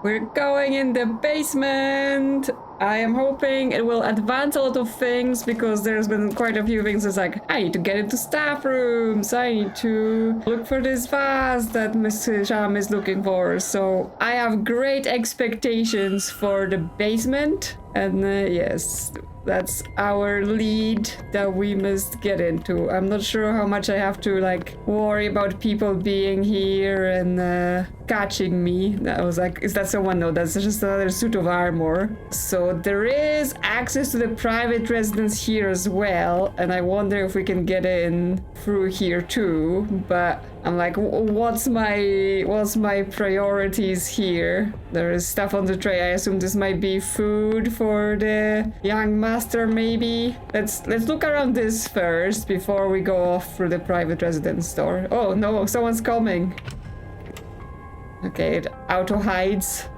We're going in the basement. I am hoping it will advance a lot of things because there's been quite a few things. It's like, I need to get into staff rooms. I need to look for this vase that Miss Hisham is looking for. So I have great expectations for the basement. And yes, that's our lead that we must get into. I'm not sure how much I have to like worry about people being here and catching me. I was like, is that someone? No, that's just another suit of armor. So there is access to the private residence here as well, and I wonder if we can get in through here too. But I'm like, what's my priorities here? There is stuff on the tray. I assume this might be food for the young master, maybe. Let's look around this first before we go off through the private residence door. Oh no, someone's coming. Okay, it auto hides.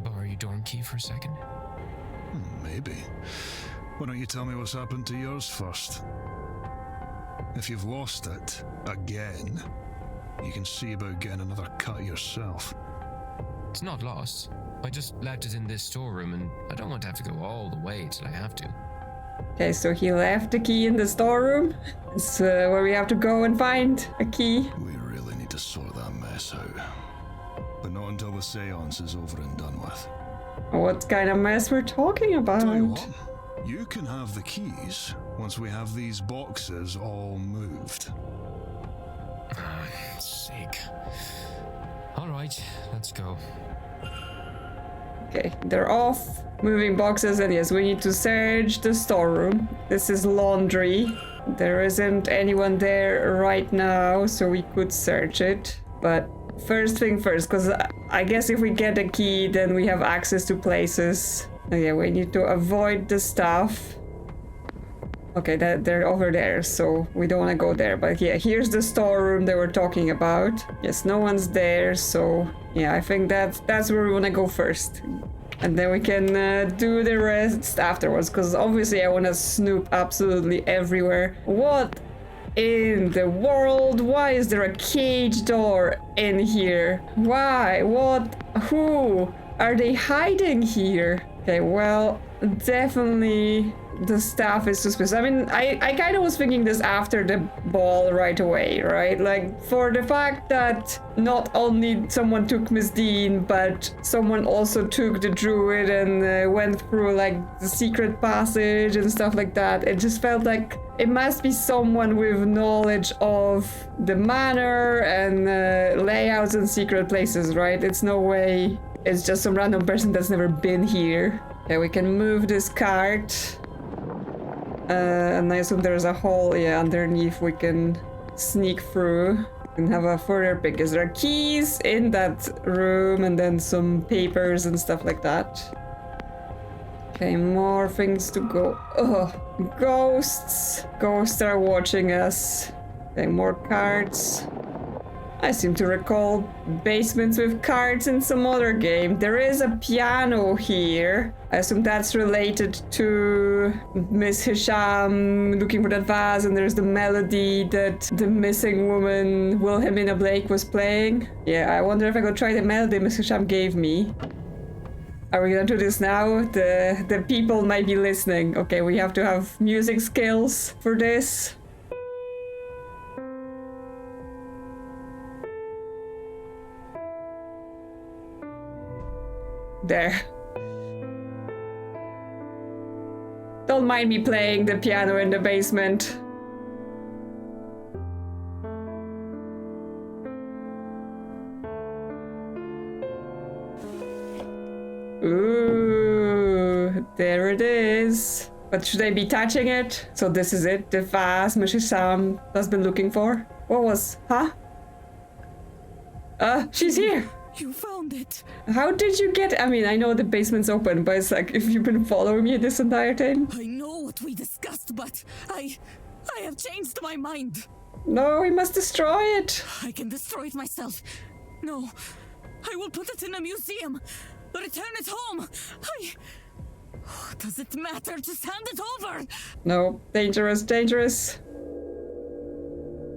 Borrow your dorm key for a second? Maybe. Why don't you tell me what's happened to yours first? If you've lost it, again, you can see about getting another cut yourself. It's not lost. I just left it in this storeroom and I don't want to have to go all the way till I have to. Okay, so he left the key in the storeroom. It's where we have to go and find a key. We really need to sort that mess out. But not until the seance is over and done with. What kind of mess we're talking about? Tell you what, you can have the keys once we have these boxes all moved. Sake. All right, let's go. Okay, they're off. Moving boxes, and yes, we need to search the storeroom. This is laundry. There isn't anyone there right now, so we could search it. But first thing first, because I guess if we get a key, then we have access to places. Okay, we need to avoid the stuff. Okay, they're over there, so we don't want to go there. But yeah, here's the storeroom they were talking about. Yes, no one's there, so yeah, I think that's where we want to go first. And then we can do the rest afterwards, because obviously I want to snoop absolutely everywhere. What in the world? Why is there a cage door in here? Why? What? Who? Are they hiding here? Okay, well, definitely the staff is suspicious. I mean, I kind of was thinking this after the ball right away, right? Like, for the fact that not only someone took Miss Deane, but someone also took the druid and went through, like, the secret passage and stuff like that. It just felt like it must be someone with knowledge of the manor and layouts and secret places, right? It's no way it's just some random person that's never been here. Okay, we can move this cart. And I assume there's a hole, yeah, underneath we can sneak through and have a further pick. Is there keys in that room and then some papers and stuff like that? Okay, more things to go. Oh, ghosts. Ghosts are watching us. Okay, more cards. I seem to recall basements with cards in some other game. There is a piano here. I assume that's related to Miss Hisham looking for that vase, and there's the melody that the missing woman Wilhelmina Blake was playing. Yeah, I wonder if I could try the melody Miss Hisham gave me. Are we gonna do this now? The people might be listening. Okay, we have to have music skills for this. There. Don't mind me playing the piano in the basement. Ooh, there it is. But should I be touching it? So this is it, the vase Mrs. Sam has been looking for. What was, huh? She's here. You found it. How did you get? I mean, I know the basement's open, but it's like, if you've been following me this entire time. I know what we discussed, but I have changed my mind. No, we must destroy it. I can destroy it myself. No, I will put it in a museum. Return it home. Does it matter? Just hand it over. No, dangerous, dangerous.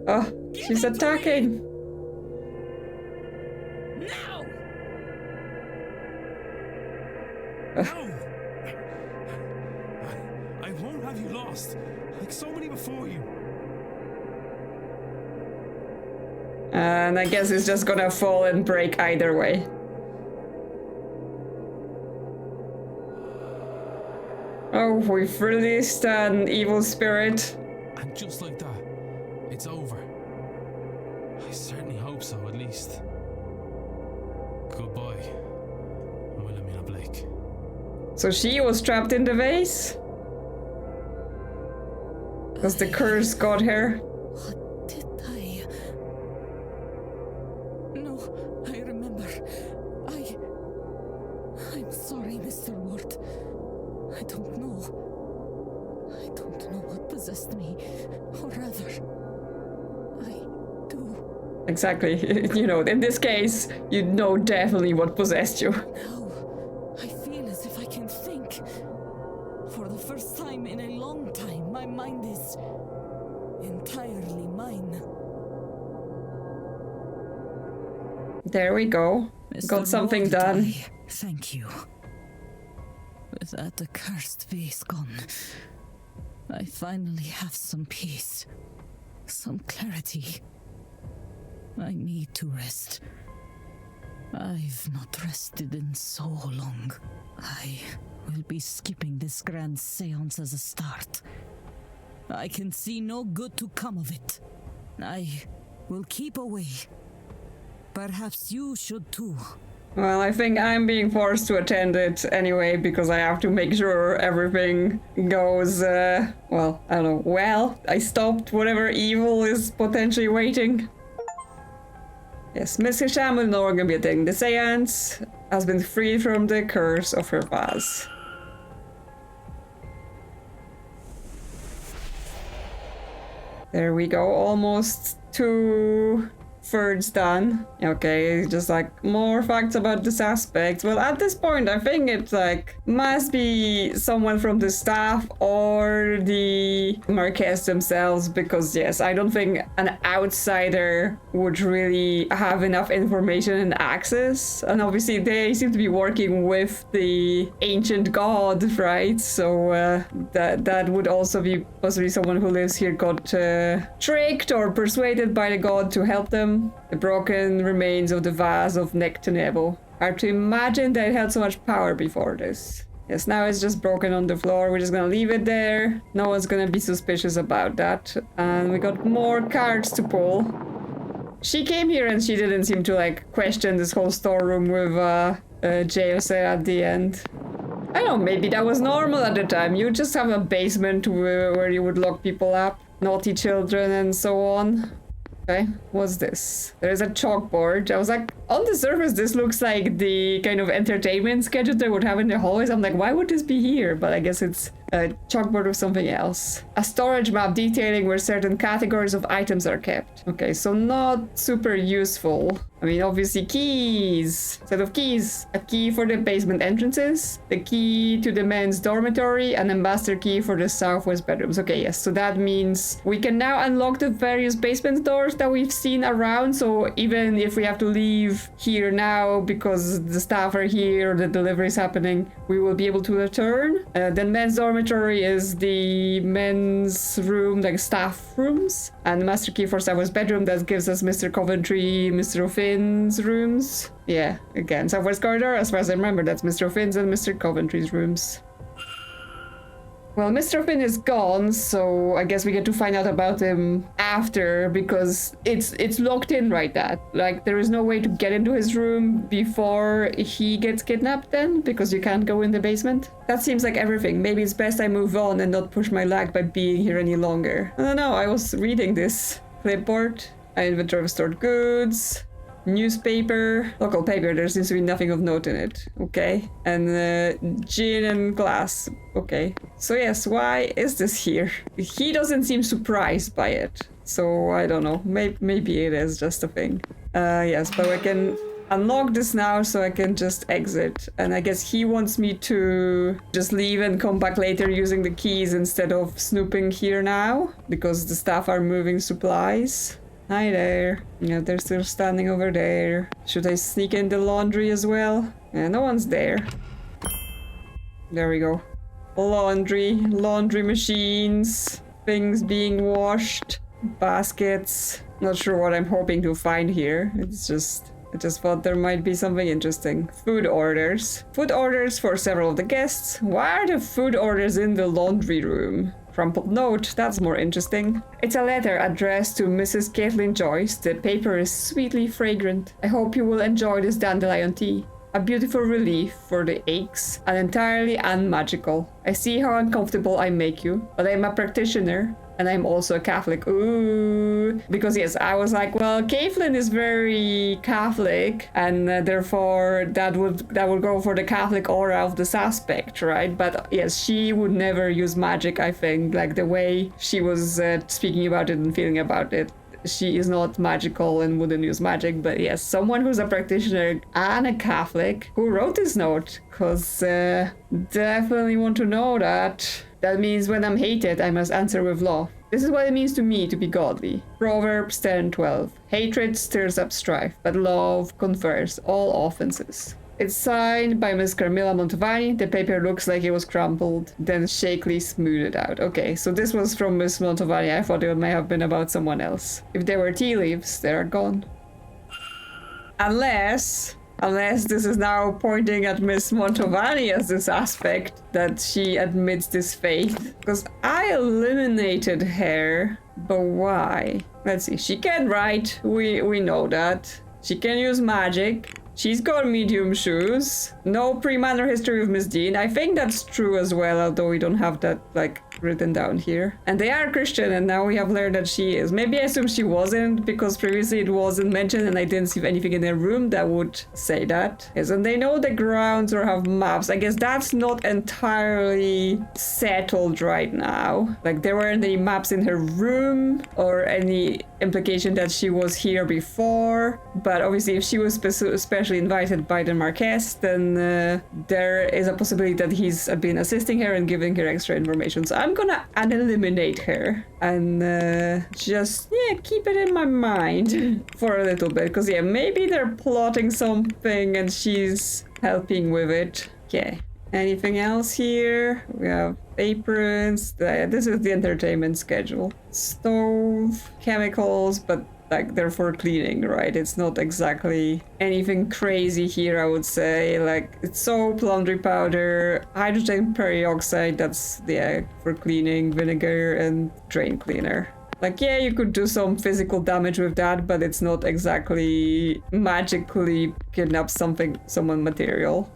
Oh, she's attacking. Now! No! I won't have you lost, like so many before you. And I guess it's just gonna fall and break either way. Oh, we've released an evil spirit. And just like that, it's over. I certainly hope so, at least. Goodbye, Wilhelmina Blake. So she was trapped in the vase? Because the curse got her? What did I... No, I remember. I'm sorry, Mr. Ward. I don't know what possessed me. Or rather, I do. Exactly. You know, in this case, you know definitely what possessed you. Now, I feel as if I can think. For the first time in a long time, my mind is entirely mine. There we go. Got something Ward, done. Thank you. With that accursed vase gone, I finally have some peace, some clarity. I need to rest. I've not rested in so long. I will be skipping this grand séance as a start. I can see no good to come of it. I will keep away. Perhaps you should too. Well, I think I'm being forced to attend it anyway because I have to make sure everything goes, well, I don't know, well. I stopped whatever evil is potentially waiting. Yes, Miss Hisham will no longer be attending the seance, has been freed from the curse of her vase. There we go, almost 2/3 done. Okay, just like more facts about the suspect. Well, at this point, I think it's like must be someone from the staff or the Marquess themselves, because yes, I don't think an outsider would really have enough information and access. And obviously, they seem to be working with the ancient god, right? So that would also be possibly someone who lives here got tricked or persuaded by the god to help them. The broken remains of the vase of Nectanebo. Hard to imagine that it had so much power before this. Yes, now it's just broken on the floor. We're just gonna leave it there. No one's gonna be suspicious about that. And we got more cards to pull. She came here and she didn't seem to like question this whole storeroom with jail cell at the end. I don't know, maybe that was normal at the time. You just have a basement where you would lock people up. Naughty children and so on. Okay, what's this? There's a chalkboard. I was like, on the surface, this looks like the kind of entertainment schedule they would have in the hallways. I'm like, why would this be here? But I guess it's a chalkboard with something else. A storage map detailing where certain categories of items are kept. Okay, so not super useful. I mean, obviously keys. Set of keys. A key for the basement entrances. The key to the men's dormitory. And a master key for the southwest bedrooms. Okay, yes. So that means we can now unlock the various basement doors that we've seen around. So even if we have to leave here now because the staff are here or the delivery is happening, we will be able to return. Then men's dormitory is the men's room, like staff rooms. And the master key for southwest bedroom, that gives us Mr. Coventry, Mr. O'Finn's rooms. Yeah, again, southwest corridor, as far as I remember, that's Mr. O'Finn's and Mr. Coventry's rooms. Well, Mr. O'Finn is gone, so I guess we get to find out about him after, because it's locked in right now. Like, there is no way to get into his room before he gets kidnapped then, because you can't go in the basement. That seems like everything. Maybe it's best I move on and not push my luck by being here any longer. I don't know, I was reading this. Clipboard, inventory of stored goods, newspaper, local paper, there seems to be nothing of note in it. Okay. And gin and glass. Okay. So yes, why is this here? He doesn't seem surprised by it. So I don't know. Maybe it is just a thing. Yes, but I can unlock this now so I can just exit. And I guess he wants me to just leave and come back later using the keys instead of snooping here now, because the staff are moving supplies. Hi there. Yeah, they're still standing over there. Should I sneak in the laundry as well? Yeah, no one's there. There we go. Laundry machines, things being washed, baskets. Not sure what I'm hoping to find here. I just thought there might be something interesting. Food orders. Food orders for several of the guests. Why are the food orders in the laundry room? Crumpled note, that's more interesting. It's a letter addressed to Mrs. Caitlin Joyce. The paper is sweetly fragrant. I hope you will enjoy this dandelion tea. A beautiful relief for the aches, and entirely unmagical. I see how uncomfortable I make you, but I'm a practitioner, and I'm also a Catholic. Ooh. Because yes, I was like, well, Caitlin is very Catholic, and therefore that would go for the Catholic aura of the suspect, right? But yes, she would never use magic, I think, like the way she was speaking about it and feeling about it. She is not magical and wouldn't use magic, but yes, someone who's a practitioner and a Catholic who wrote this note, because definitely want to know that. That means when I'm hated, I must answer with law. This is what it means to me to be godly. Proverbs 10:12. Hatred stirs up strife, but love confers all offenses. It's signed by Miss Carmilla Montovani. The paper looks like it was crumpled, then shakily smoothed out. Okay, so this was from Miss Montovani. I thought it may have been about someone else. If there were tea leaves, they're gone. Unless this is now pointing at Miss Montovani as this aspect that she admits this faith. Because I eliminated her, but why? Let's see. She can write. We know that. She can use magic. She's got medium shoes. No pre-manor history of Miss Deane. I think that's true as well, although we don't have that, like, written down here. And they are Christian, and now we have learned that she is. Maybe I assume she wasn't, because previously it wasn't mentioned, and I didn't see anything in their room that would say that. Yes, and they know the grounds or have maps. I guess that's not entirely settled right now. Like, there weren't any maps in her room, or any implication that she was here before. But obviously, if she was especially invited by the Marquess, then there is a possibility that he's been assisting her and giving her extra information. So I'm gonna eliminate her and just, yeah, keep it in my mind for a little bit. Because, yeah, maybe they're plotting something and she's helping with it. Okay. Anything else here? We have aprons. This is the entertainment schedule. Stove, chemicals, but like they're for cleaning, right? It's not exactly anything crazy here, I would say. Like, it's soap, laundry powder, hydrogen peroxide, that's for cleaning, vinegar, and drain cleaner. Like, yeah, you could do some physical damage with that, but it's not exactly magically kidnap someone material.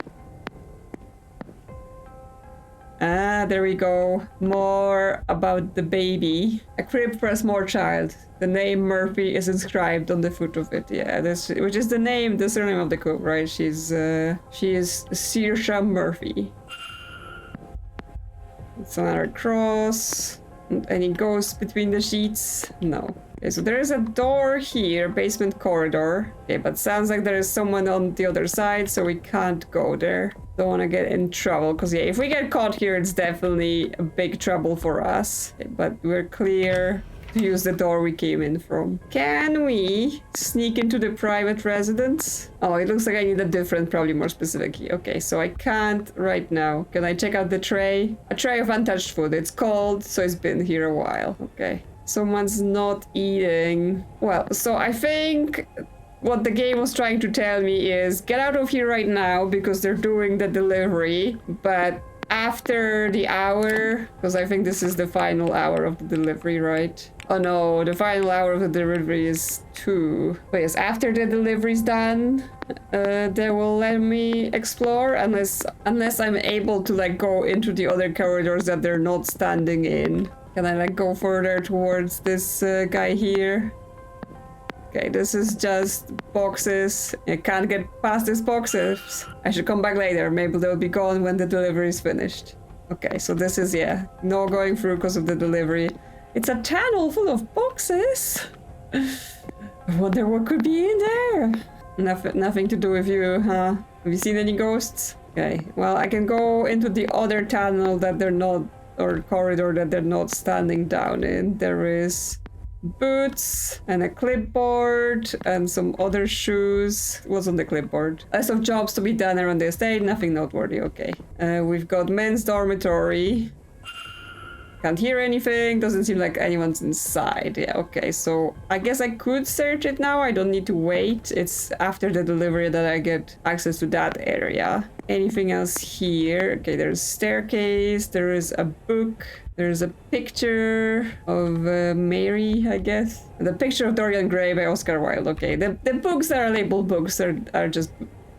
Ah, there we go. More about the baby. A crib for a small child. The name Murphy is inscribed on the foot of it. Yeah, which is the surname of the cook, right? She is Saoirse Murphy. It's another cross. Any ghosts between the sheets? No. Okay, so there is a door here, basement corridor. Okay, but sounds like there is someone on the other side, so we can't go there. Don't want to get in trouble, because yeah, if we get caught here, it's definitely a big trouble for us. Okay, but we're clear to use the door we came in from. Can we sneak into the private residence? Oh, it looks like I need a different, probably more specific key. Okay, so I can't right now. Can I check out the tray? A tray of untouched food. It's cold, so it's been here a while. Okay. Someone's not eating. Well, so I think what the game was trying to tell me is get out of here right now because they're doing the delivery, but after the hour, because I think this is the final hour of the delivery, right? Oh no, the final hour of the delivery is 2. But yes, after the delivery's done, they will let me explore unless I'm able to like go into the other corridors that they're not standing in. Can I like go further towards this guy here? Okay, this is just boxes. I can't get past these boxes. I should come back later. Maybe they'll be gone when the delivery is finished. Okay, so this is, yeah, no going through because of the delivery. It's a tunnel full of boxes. I wonder what could be in there. Nothing to do with you, huh? Have you seen any ghosts? Okay, well, I can go into the other tunnel that they're not, or corridor that they're not standing down in. There is boots and a clipboard and some other shoes. What's on the clipboard? List of jobs to be done around the estate, nothing noteworthy, okay. We've got men's dormitory. Can't hear anything, doesn't seem like anyone's inside. Yeah, okay, so I guess I could search it now. I don't need to wait. It's after the delivery that I get access to that area. Anything else here? Okay, there's a staircase, there is a book, there's a picture of Mary, I guess. The picture of Dorian Gray by Oscar Wilde. Okay, the books that are labeled books are just...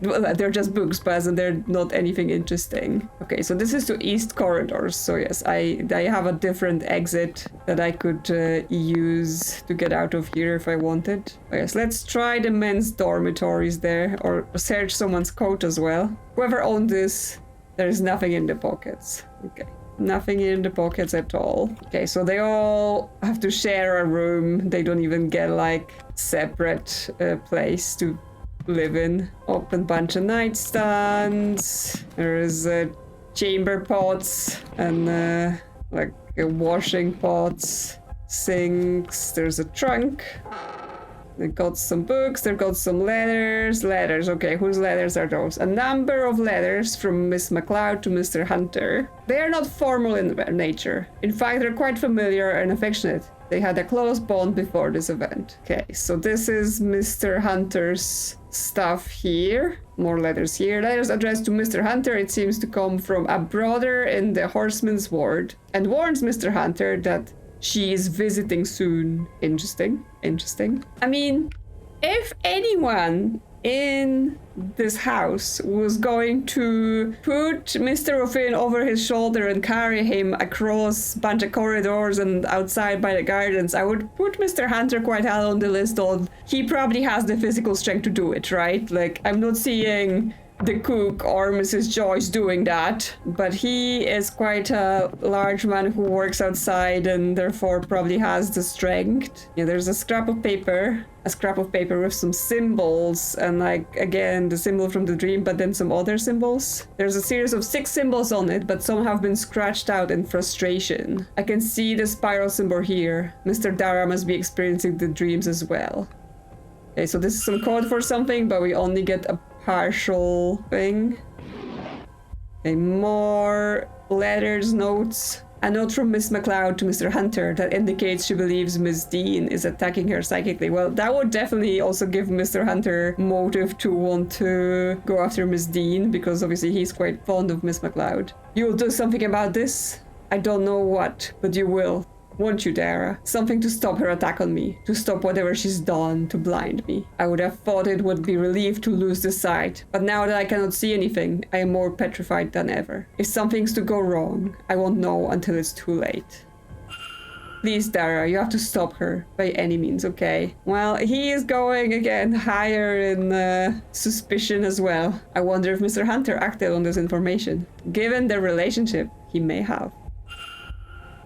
well, they're just books, but they're not anything interesting. Okay, so this is to East Corridors. So yes, I have a different exit that I could use to get out of here if I wanted. Oh, yes, let's try the men's dormitories there, or search someone's coat as well. Whoever owned this, there's nothing in the pockets. Okay. Nothing in the pockets at all. Okay, so they all have to share a room. They don't even get like separate place to live in. Open bunch of nightstands. There is chamber pots and like washing pots, sinks. There's a trunk. They got some books. They've got some letters. Letters. Okay, whose letters are those? A number of letters from Miss MacLeod to Mr. Hunter. They are not formal in their nature. In fact, they're quite familiar and affectionate. They had a close bond before this event. Okay, so this is Mr. Hunter's stuff here. More letters here. Letters addressed to Mr. Hunter. It seems to come from a brother in the Horseman's Ward and warns Mr. Hunter that she is visiting soon. Interesting. Interesting. I mean, if anyone in this house was going to put Mr. Ruffin over his shoulder and carry him across a bunch of corridors and outside by the gardens, I would put Mr. Hunter quite high on the list on he probably has the physical strength to do it, right? Like, I'm not seeing the cook or Mrs. Joyce doing that, but he is quite a large man who works outside and therefore probably has the strength. Yeah, there's a scrap of paper with some symbols and like again the symbol from the dream, but then some other symbols. There's a series of 6 symbols on it, but some have been scratched out in frustration. I can see the spiral symbol here. Mr. Darragh must be experiencing the dreams as well. Okay, so this is some code for something, but we only get a partial thing. Okay, more letters, notes. A note from Miss MacLeod to Mr. Hunter that indicates she believes Miss Deane is attacking her psychically. Well, that would definitely also give Mr. Hunter motive to want to go after Miss Deane, because obviously he's quite fond of Miss MacLeod. You'll do something about this? I don't know what, but you will. Won't you, Darragh? Something to stop her attack on me, to stop whatever she's done to blind me. I would have thought it would be relief to lose the sight, but now that I cannot see anything, I am more petrified than ever. If something's to go wrong, I won't know until it's too late. Please, Darragh, you have to stop her by any means, okay? Well, he is going again higher in suspicion as well. I wonder if Mr. Hunter acted on this information. Given their relationship, he may have.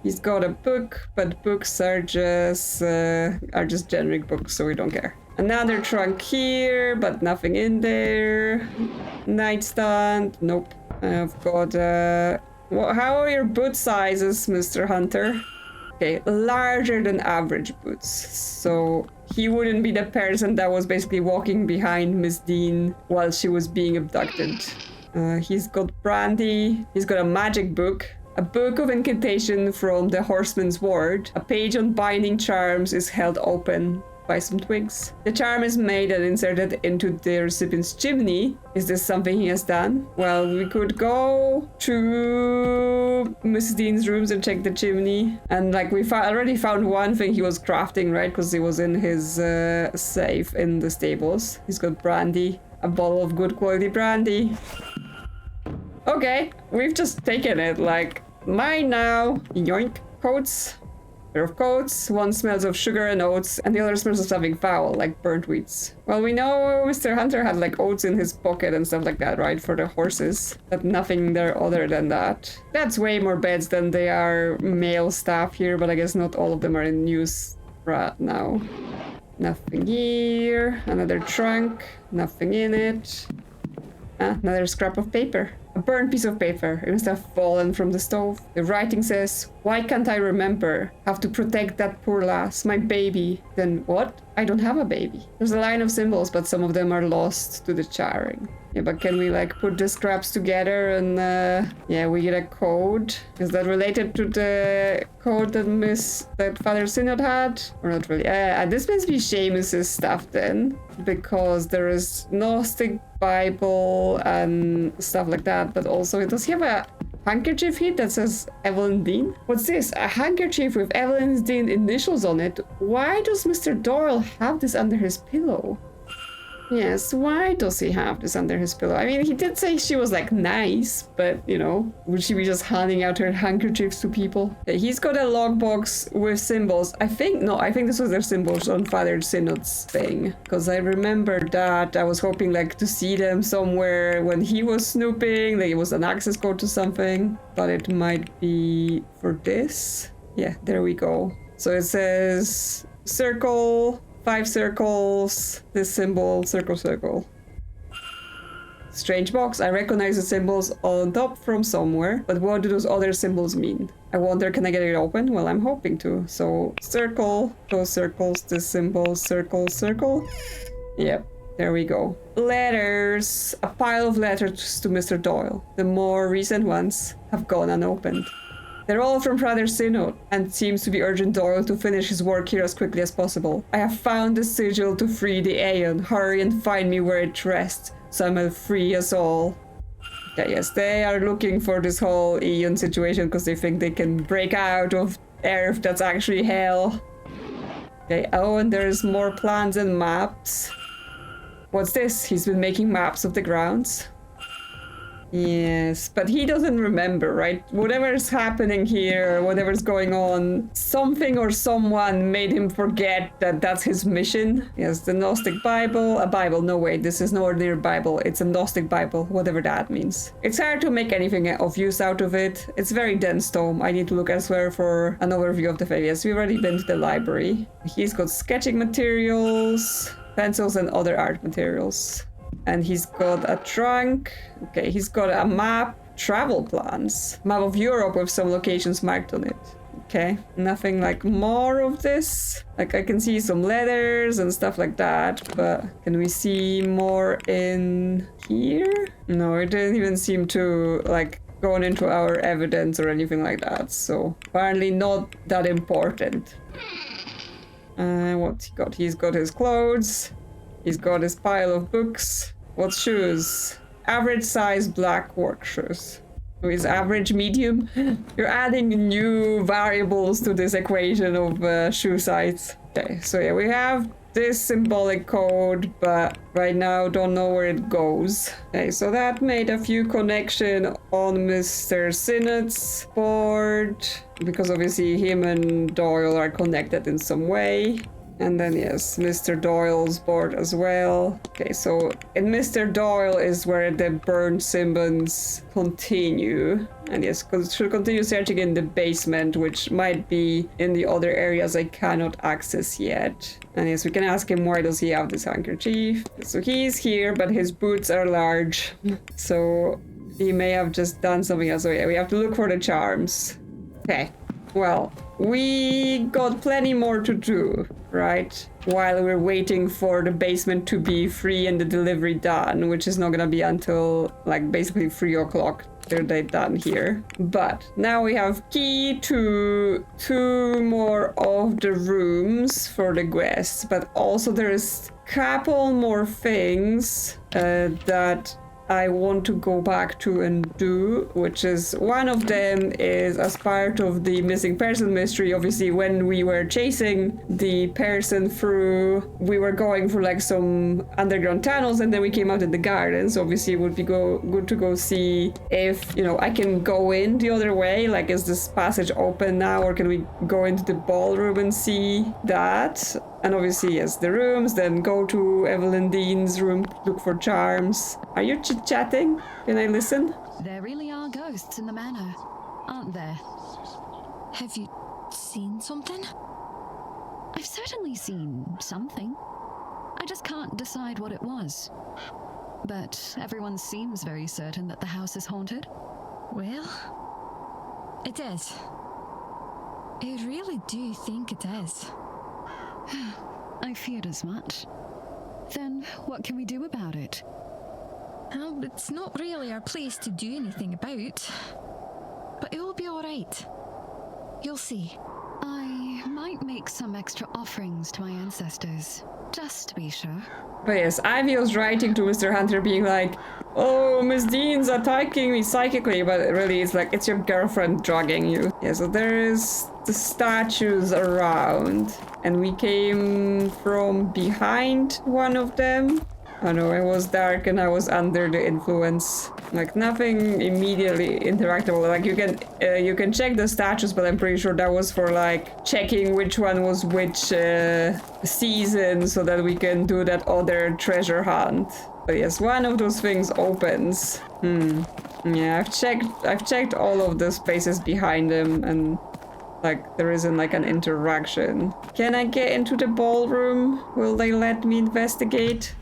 He's got a book, but books are just generic books, so we don't care. Another trunk here, but nothing in there. Nightstand, nope. I've got, how are your boot sizes, Mr. Hunter? Okay, larger than average boots. So he wouldn't be the person that was basically walking behind Miss Deane while she was being abducted. He's got brandy, he's got a magic book. A book of incantation from the Horseman's Ward. A page on binding charms is held open by some twigs. The charm is made and inserted into the recipient's chimney. Is this something he has done? Well, we could go to Miss Deane's rooms and check the chimney. And like we already found one thing he was crafting, right? Because it was in his safe in the stables. He's got brandy. A bottle of good quality brandy. Okay, we've just taken it, like, mine now. Yoink. Coats. Pair of coats. One smells of sugar and oats, and the other smells of something foul, like burnt wheats. Well, we know Mr. Hunter had, like, oats in his pocket and stuff like that, right, for the horses. But nothing there other than that. That's way more beds than they are male staff here, but I guess not all of them are in use right now. Nothing here. Another trunk. Nothing in it. Another scrap of paper. A A burnt piece of paper. It must have fallen from the stove. The writing says, "Why can't I remember? Have to protect that poor lass, my baby." Then what? I don't have a baby. There's a line of symbols, but some of them are lost to the charring. Yeah, but can we like put the scraps together and yeah, we get a code? Is that related to the code that Father Synod had? Or not really? This must be Seamus's stuff then, because there is Gnostic Bible and stuff like that, but also does he have a handkerchief here that says Evelyn Deane? What's this? A handkerchief with Evelyn Deane initials on it. Why does Mr. Doyle have this under his pillow? Yes, why does he have this under his pillow? I mean, he did say she was like nice, but you know, would she be just handing out her handkerchiefs to people? Okay, he's got a logbox with symbols. I think this was their symbols on Father Synod's thing. Because I remember that I was hoping like to see them somewhere when he was snooping, like it was an access code to something. But it might be for this. Yeah, there we go. So it says circle, 5 circles, this symbol, circle, circle. Strange box. I recognize the symbols on top from somewhere, but what do those other symbols mean? I wonder, can I get it open? Well, I'm hoping to. So circle, those circles, this symbol, circle, circle. Yep, there we go. Letters. A pile of letters to Mr. Doyle. The more recent ones have gone unopened. They're all from Father Synod, and seems to be urging Doyle to finish his work here as quickly as possible. I have found the sigil to free the Aeon. Hurry and find me where it rests, so I will free us all. Okay, yes, they are looking for this whole Aeon situation because they think they can break out of Earth that's actually hell. Okay, oh, and there's more plans and maps. What's this? He's been making maps of the grounds. Yes, but he doesn't remember, right? Whatever's happening here, whatever's going on, something or someone made him forget that that's his mission. Yes, the Gnostic Bible. A Bible. No, wait, this is no ordinary Bible. It's a Gnostic Bible, whatever that means. It's hard to make anything of use out of it. It's very dense tome. I need to look elsewhere for an overview of the faith. Yes, we've already been to the library. He's got sketching materials, pencils, and other art materials. And he's got a trunk. Okay, he's got a map, travel plans. Map of Europe with some locations marked on it. Okay, nothing like more of this. Like I can see some letters and stuff like that, but can we see more in here? No, it didn't even seem to like going into our evidence or anything like that. So apparently not that important. What's he got? He's got his clothes. He's got his pile of books. What shoes? Average size black work shoes. So is average medium? You're adding new variables to this equation of shoe size. Okay, so yeah, we have this symbolic code, but right now don't know where it goes. Okay, so that made a few connection on Mr. Synod's board, because obviously him and Doyle are connected in some way. And then yes, Mr. Doyle's board as well. Okay, so in Mr. Doyle is where the burned symbols continue. And yes, should continue searching in the basement, which might be in the other areas I cannot access yet. And yes, we can ask him why does he have this handkerchief. So he's here, but his boots are large. So he may have just done something else. So yeah, we have to look for the charms. Okay, well, we got plenty more to do, right? While we're waiting for the basement to be free and the delivery done, which is not gonna be until like basically 3 o'clock they're done here. But now we have key to 2 more of the rooms for the guests, but also there's a couple more things that I want to go back to and do, which is one of them is as part of the missing person mystery. Obviously, when we were chasing the person through, we were going for like some underground tunnels, and then we came out in the gardens. Obviously, it would be good to go see if, you know, I can go in the other way. Like, is this passage open now, or can we go into the ballroom and see that? And obviously, yes, the rooms, then go to Evelyn Deane's room, look for charms. Are you chit-chatting? Can I listen? There really are ghosts in the manor, aren't there? Have you seen something? I've certainly seen something. I just can't decide what it was. but everyone seems very certain that the house is haunted. Well, it is. I really do think it is. I feared as much. Then what can we do about it? Well, it's not really our place to do anything about. But it will be alright. You'll see. I might make some extra offerings to my ancestors, just to be sure. But yes, Ivy was writing to Mr. Hunter being like, oh, Miss Deane's attacking me psychically, but really it's like, it's your girlfriend drugging you. Yeah, so there is the statues around, and we came from behind one of them. Oh no, it was dark and I was under the influence. Like nothing immediately interactable. Like you can check the statues, but I'm pretty sure that was for like checking which one was which season, so that we can do that other treasure hunt. But yes, one of those things opens. Yeah, I've checked all of the spaces behind them, and like there isn't like an interaction. Can I get into the ballroom? Will they let me investigate?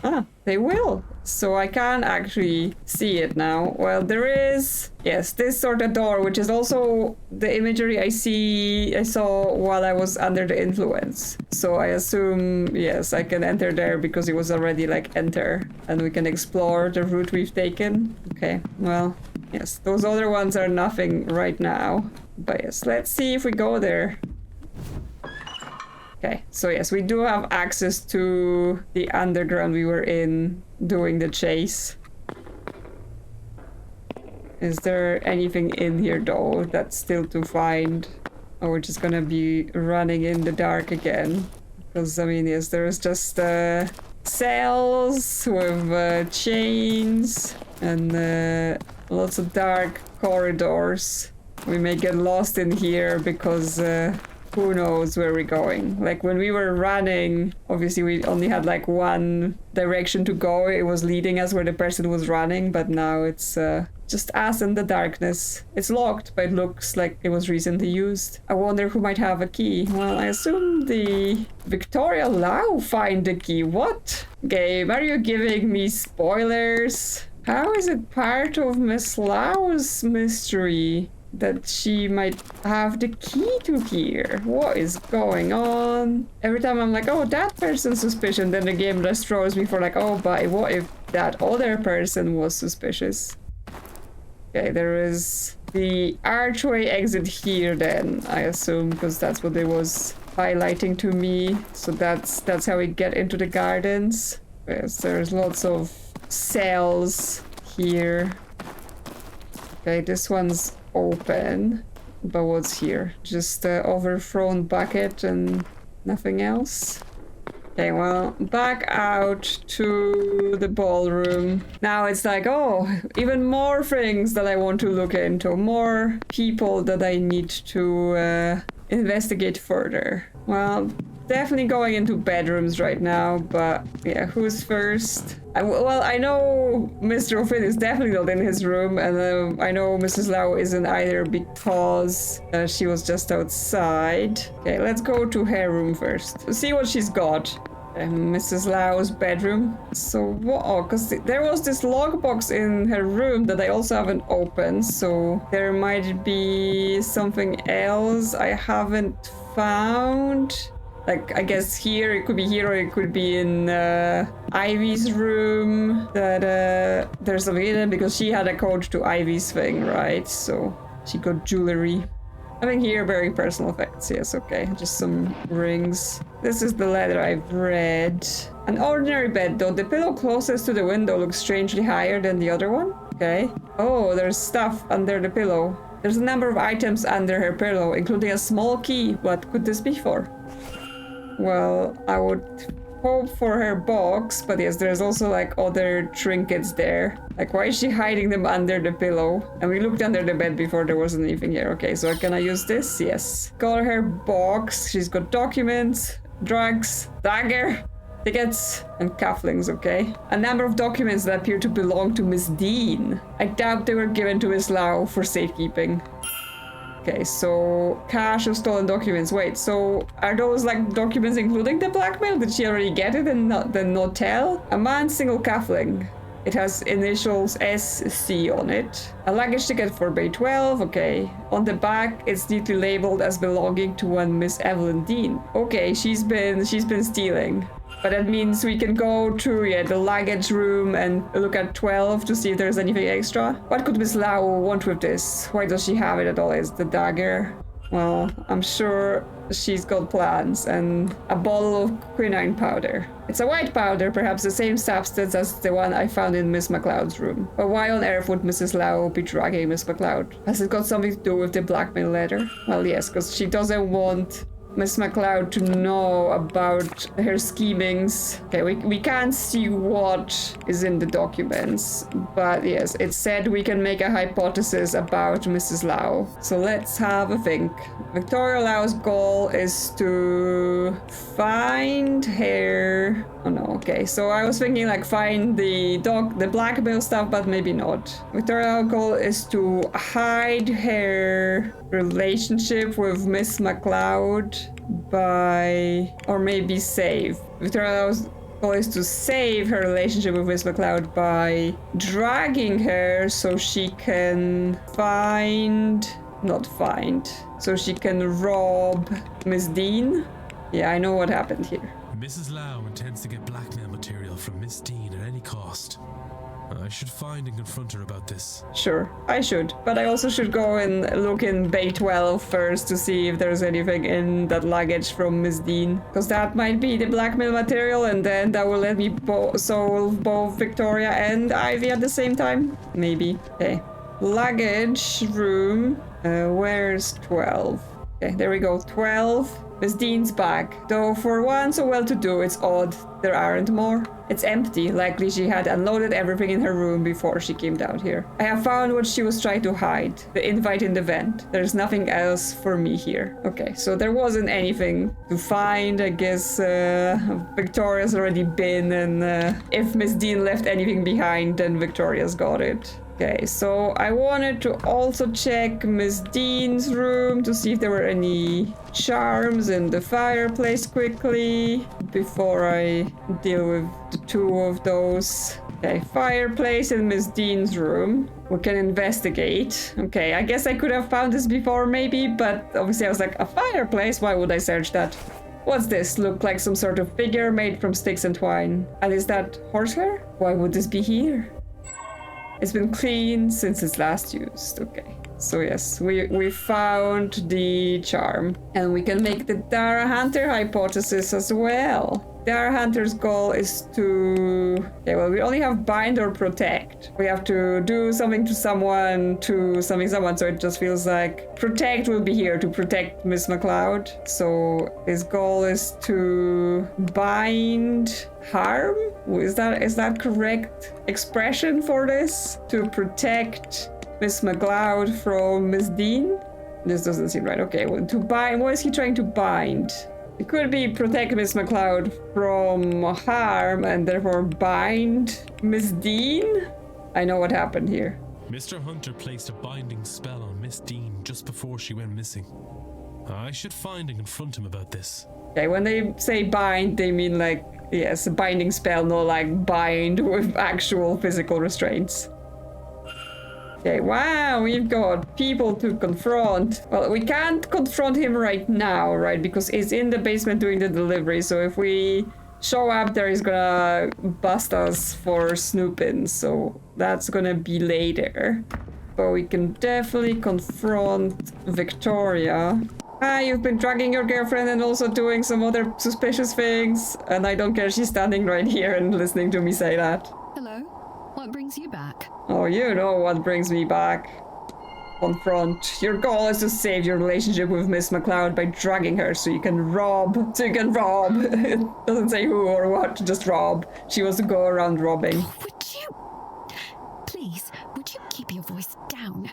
Ah, they will. So I can't actually see it now. Well, there is, yes, this sort of door, which is also the imagery I saw while I was under the influence. So I assume, yes, I can enter there because it was already like enter, and we can explore the route we've taken. Okay, well, yes, those other ones are nothing right now. But yes, let's see if we go there. Okay, so yes, we do have access to the underground we were in doing the chase. Is there anything in here though that's still to find? Or we're just gonna be running in the dark again? Because I mean, yes, there's just cells with chains and lots of dark corridors. We may get lost in here because who knows where we're going. Like when we were running, obviously we only had like one direction to go. It was leading us where the person was running, but now it's just us in the darkness. It's locked, but it looks like it was recently used. I wonder who might have a key. Well, I assume the Victoria Lau find the key. What? Game, are you giving me spoilers? How is it part of Miss Lau's mystery that she might have the key to here? What is going on? Every time I'm like, oh, that person's suspicious, then the game just throws me for like, oh, but what if that other person was suspicious? Okay, there is the archway exit here then, I assume, because that's what it was highlighting to me. So that's how we get into the gardens. Yes, there's lots of cells here. Okay, this one's open, but what's here? Just the overthrown bucket and nothing else? Okay, well, back out to the ballroom. Now it's like, oh, even more things that I want to look into, more people that I need to investigate further. Well, definitely going into bedrooms right now, but yeah, who's first? Well, I know Mr. O'Finn is definitely not in his room, and I know Mrs. Lau isn't either because she was just outside. Okay, let's go to her room first. See what she's got. Mrs. Lau's bedroom. So what? Oh, because there was this lockbox in her room that I also haven't opened, so there might be something else I haven't found. Like, I guess here, it could be here, or it could be in Ivy's room, that there's something in it, because she had a code to Ivy's thing, right? So she got jewelry. I think here, bearing personal effects, yes, okay. Just some rings. This is the letter I've read. An ordinary bed, though the pillow closest to the window looks strangely higher than the other one. Okay. Oh, there's stuff under the pillow. There's a number of items under her pillow, including a small key. What could this be for? Well, I would hope for her box, but yes, there's also like other trinkets there. Like, why is she hiding them under the pillow? And we looked under the bed before, there wasn't anything here. Okay, so can I use this? Yes. Got her box. She's got documents, drugs, dagger, tickets, and cufflinks, okay? A number of documents that appear to belong to Miss Deane. I doubt they were given to Miss Lau for safekeeping. Okay, so cash of stolen documents. Wait, so are those like documents including the blackmail? Did she already get it and then not tell? A man's single cufflink. It has initials SC on it. A luggage ticket for Bay 12, okay. On the back, it's neatly labeled as belonging to one Miss Evelyn Deane. Okay, she's been stealing. But that means we can go to the luggage room and look at 12 to see if there's anything extra. What could Miss Lau want with this? Why does she have it at all? Is the dagger? Well, I'm sure she's got plans, and a bottle of quinine powder. It's a white powder, perhaps the same substance as the one I found in Miss MacLeod's room. But why on earth would Mrs. Lau be drugging Miss MacLeod? Has it got something to do with the blackmail letter? Well, yes, because she doesn't want Miss MacLeod to know about her schemings. Okay, we can't see what is in the documents, but yes, it said we can make a hypothesis about Mrs. Lau. So let's have a think. Victoria Lau's goal is to find her... Oh no, okay, so I was thinking like find the blackmail stuff, but maybe not. Victoria Lau's goal is to hide her relationship with Miss MacLeod by, or maybe save. Victoria Lau's goal is to save her relationship with Miss MacLeod by dragging her so she can so she can rob Miss Deane. Yeah, I know what happened here. Mrs. Lau intends to get blackmail material from Miss Deane at any cost. I should find and confront her about this. Sure, I should. But I also should go and look in Bay 12 first to see if there's anything in that luggage from Miss Deane. Because that might be the blackmail material, and then that will let me solve both Victoria and Ivy at the same time. Maybe. Okay. Luggage room. Where's 12? Okay, there we go. 12. Miss Deane's bag. Though for one so well-to-do, it's odd there aren't more. It's empty, likely she had unloaded everything in her room before she came down here. I have found what she was trying to hide, the invite in the vent. There's nothing else for me here. Okay, so there wasn't anything to find. I guess Victoria's already been, and if Miss Deane left anything behind, then Victoria's got it. Okay, so I wanted to also check Miss Deane's room to see if there were any charms in the fireplace quickly before I deal with the two of those. Okay, fireplace in Miss Deane's room. We can investigate. Okay, I guess I could have found this before maybe, but obviously I was like, a fireplace? Why would I search that? What's this? Look like some sort of figure made from sticks and twine. And is that horsehair? Why would this be here? It's been cleaned since it's last used. Okay. So yes, we found the charm. And we can make the Darragh Hunter hypothesis as well. Darragh Hunter's goal is to... Okay, well, we only have bind or protect. We have to do something to someone, so it just feels like protect will be here to protect Miss MacLeod. So his goal is to bind harm? Is that correct expression for this? To protect Miss MacLeod from Miss Deane? This doesn't seem right. Okay, well, to bind, what is he trying to bind? It could be protect Miss MacLeod from harm and therefore bind Miss Deane? I know what happened here. Mr. Hunter placed a binding spell on Miss Deane just before she went missing. I should find and confront him about this. Okay, when they say bind, they mean like, yes, a binding spell, not like bind with actual physical restraints. Okay, wow, we've got people to confront. Well, we can't confront him right now, right? Because he's in the basement doing the delivery. So if we show up there, he's gonna bust us for snooping. So that's gonna be later. But we can definitely confront Victoria. Ah, you've been drugging your girlfriend and also doing some other suspicious things. And I don't care, she's standing right here and listening to me say that. Hello? What brings you back? Oh, you know what brings me back. Confront. Your goal is to save your relationship with Miss MacLeod by drugging her so you can rob. It doesn't say who or what, just rob. She wants to go around robbing. Would you keep your voice down?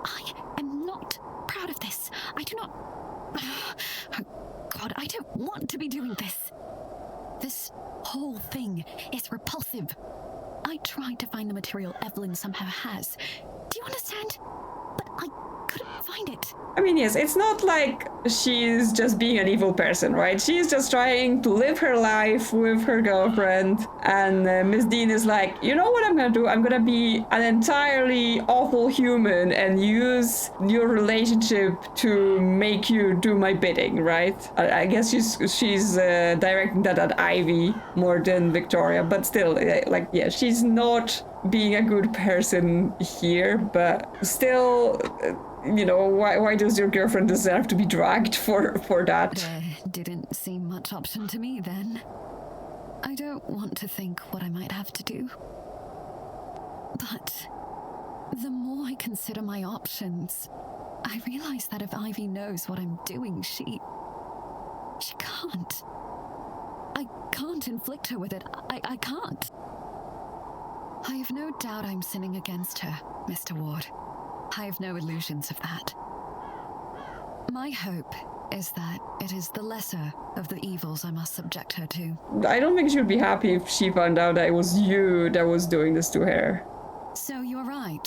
I am not proud of this. I do not... Oh, God, I don't want to be doing this. This whole thing is repulsive. I tried to find the material Evelyn somehow has. Do you understand? But I couldn't find it. I mean, yes, it's not like she's just being an evil person, right? She's just trying to live her life with her girlfriend. And Miss Deane is like, you know what I'm gonna do? I'm gonna be an entirely awful human and use your relationship to make you do my bidding, right? I guess she's directing that at Ivy more than Victoria, but still, like, yeah, she's not being a good person here, but still... you know, why does your girlfriend deserve to be dragged for that? There didn't seem much option to me then. I don't want to think what I might have to do. But the more I consider my options, I realize that if Ivy knows what I'm doing, she can't. I can't inflict her with it. I can't. I have no doubt I'm sinning against her, Mr. Ward. I have no illusions of that. My hope is that it is the lesser of the evils I must subject her to. I don't think she would be happy if she found out that it was you that was doing this to her. So you're right,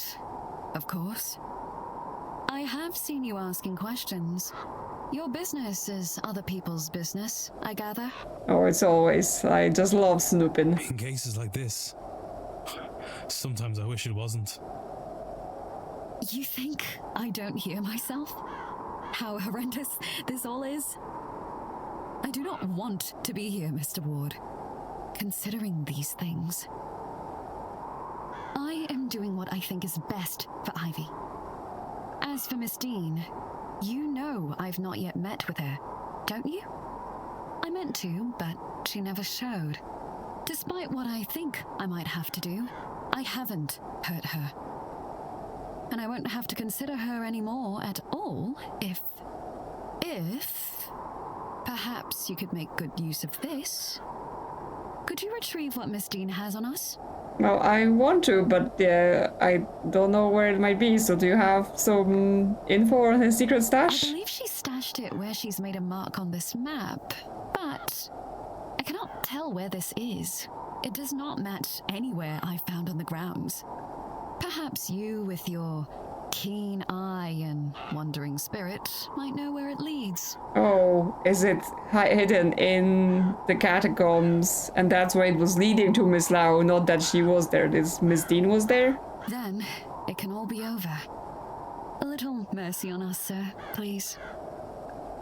of course. I have seen you asking questions. Your business is other people's business, I gather. Oh, it's always. I just love snooping. In cases like this, sometimes I wish it wasn't. You think I don't hear myself? How horrendous this all is? I do not want to be here, Mr. Ward, considering these things. I am doing what I think is best for Ivy. As for Miss Deane, you know I've not yet met with her, don't you? I meant to, but she never showed. Despite what I think I might have to do, I haven't hurt her. And I won't have to consider her anymore at all if perhaps you could make good use of this. Could you retrieve what Miss Deane has on us? Well, I want to, but I don't know where it might be, so do you have some info on his secret stash? I believe she stashed it where she's made a mark on this map, but I cannot tell where this is. It does not match anywhere I found on the grounds. Perhaps you, with your keen eye and wandering spirit, might know where it leads. Oh, is it hidden in the catacombs? And that's where it was leading to Miss Lau, not that she was there. This Miss Deane was there? Then it can all be over. A little mercy on us, sir, please.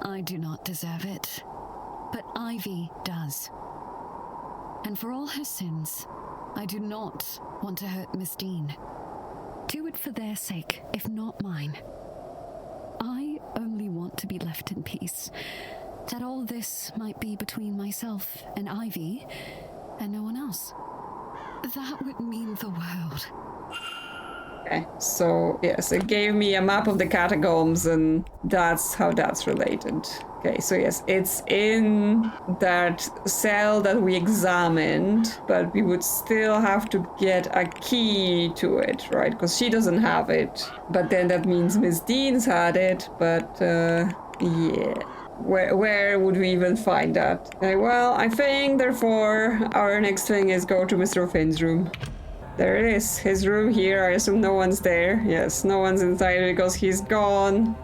I do not deserve it, but Ivy does. And for all her sins, I do not want to hurt Miss Deane. Do it for their sake, if not mine. I only want to be left in peace. That all this might be between myself and Ivy, and no one else. That would mean the world. Okay, so yes, it gave me a map of the catacombs, and that's how that's related. Okay, so yes, it's in that cell that we examined, but we would still have to get a key to it, right? Because she doesn't have it. But then that means Miss Deane's had it, but yeah. Where would we even find that? Okay, well, I think, therefore, our next thing is go to Mr. Finn's room. There it is, his room here. I assume no one's there. Yes, no one's inside because he's gone.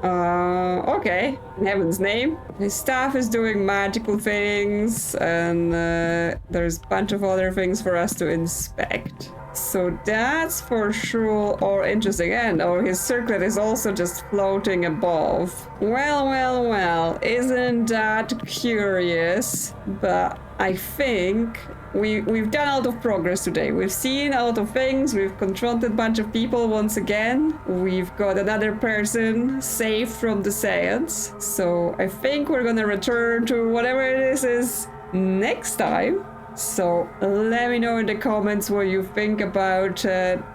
Okay. In heaven's name. His staff is doing magical things, and there's a bunch of other things for us to inspect. So that's for sure all interesting. And his circlet is also just floating above. Well, isn't that curious? But I think we've done a lot of progress today. We've seen a lot of things. We've confronted a bunch of people once again. We've got another person safe from the seance. So I think we're gonna return to whatever it is next time. So let me know in the comments what you think about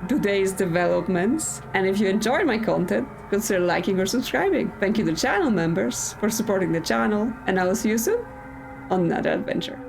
today's developments. And if you enjoyed my content, consider liking or subscribing. Thank you to channel members for supporting the channel. And I will see you soon on another adventure.